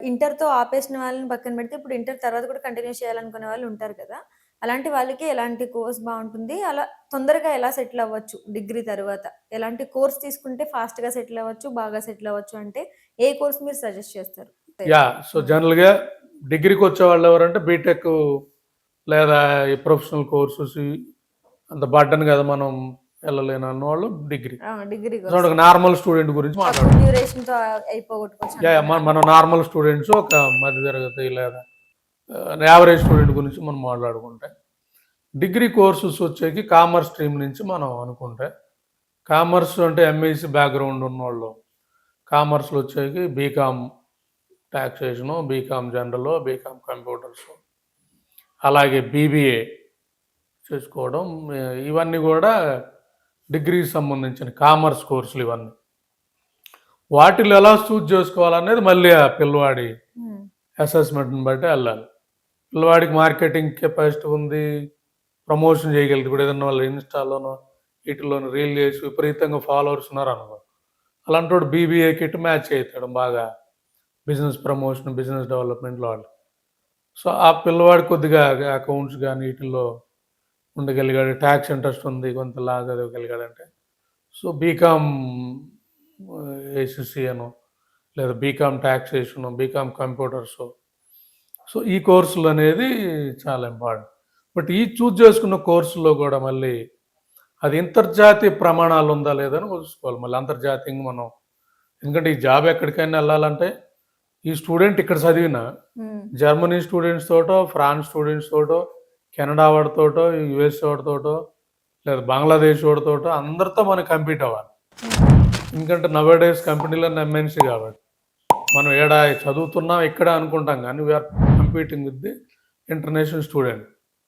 ఇంటర్‌తో ఆపేసిన వాళ్ళని పక్కన పెడితే, ఇప్పుడు ఇంటర్ తర్వాత కూడా కంటిన్యూ చేయాలనుకునే వాళ్ళు ఉంటారు కదా! అలాంటి వాళ్ళకి ఎలాంటి కోర్స్ బావుంటుంది? అలా తొందరగా ఎలా సెటిల్ అవ్వచ్చు డిగ్రీ తరువాత? ఎలాంటి కోర్స్ తీసుకుంటే ఫాస్ట్‌గా సెటిల్ అవ్వచ్చు, బాగా సెటిల్ అవ్వచ్చు అంటే ఏ కోర్స్ మీరు సజెస్ట్ చేస్తారు? సో హ్మ్. జనరల్‌గా డిగ్రీకొచ్చే వాళ్ళెవరంటే బీటెక్ లేదా ఈ ప్రొఫెషనల్ కోర్సెస్ అంత బర్డెన్ కదా మనం వెళ్ళలేనన్నవాళ్ళు డిగ్రీ. సో డిగ్రీకొస్తారు. నార్మల్ స్టూడెంట్ గురించి తక్కువ మాట్లాడుకుందాం. డ్యూరేషన్‌తో అయిపోగొట్టుకోవచ్చు అనుకుంటున్నారా? మన నార్మల్ స్టూడెంట్స్ ఒక మధ్య తరగతి లేదా యావరేజ్ స్టూడెంట్ గురించి మనం మాట్లాడుకుంటే, డిగ్రీ కోర్సెస్ వచ్చేకి కామర్స్ స్ట్రీమ్ నుంచి మనం అనుకుంటే, కామర్స్ అంటే ఎంఈసీ బ్యాక్గ్రౌండ్ ఉన్నోళ్ళు కామర్స్‌లో వచ్చేకి B Com taxation, B Com general, B Com computers, అలాగే బీబీఏ చేసుకోవడం, ఇవన్నీ కూడా డిగ్రీకి సంబంధించిన కామర్స్ కోర్సులు ఇవన్నీ. వాటిలో ఎలా చూజ్ చేసుకోవాలనేది మళ్ళీ ఆ పిల్లవాడి అసెస్మెంట్ని బట్టి వెళ్ళాలి. పిల్లవాడికి మార్కెటింగ్ కెపాసిటీ ఉంది, ప్రమోషన్ చేయగలదు. ఇప్పుడు ఏదన్నా వాళ్ళు ఇన్స్టాలోనో వీటిలోనో రీల్ చేసి విపరీతంగా ఫాలోవర్స్ ఉన్నారు అనుకో, అలాంటి వాడు బీబీఏ కిట్ మ్యాచ్ అవుతాడు బాగా బిజినెస్ ప్రమోషన్, బిజినెస్ డెవలప్మెంట్లో వాళ్ళు. సో ఆ పిల్లవాడు కొద్దిగా అకౌంట్స్ కానీ వీటిల్లో ఉండగలిగాడు, ట్యాక్స్ ఇంట్రెస్ట్ ఉంది, కొంత లా చదవగలిగాడంటే సో బీకామ్ ఏసీసీ అనో లేదా BCom taxation, BCom computers, so ఈ కోర్సులు అనేది చాలా ఇంపార్టెంట్. బట్ ఈ చూజ్ చేసుకున్న కోర్సులో కూడా మళ్ళీ అది అంతర్జాతీయ ప్రమాణాలు ఉందా లేదని చూసుకోవాలి. మళ్ళీ అంతర్జాతీయంగా మనం, ఎందుకంటే ఈ జాబ్ ఎక్కడికైనా వెళ్ళాలంటే ఈ స్టూడెంట్ ఇక్కడ చదివిన జర్మనీ స్టూడెంట్స్ తోటో, ఫ్రాన్స్ స్టూడెంట్స్ తోటో, కెనడా వాడితోటో, యుఎస్ వాడితోటో లేదా బంగ్లాదేశ్ వాడితోటో అందరితో మనం కంపీట్ అవ్వాలి. ఎందుకంటే నవేడేస్ కంపెనీలన్నీ ఎంఎన్సీ కాబట్టి మనం చదువుతున్నాం ఇక్కడ అనుకుంటాం కానీ we are competing with the international student.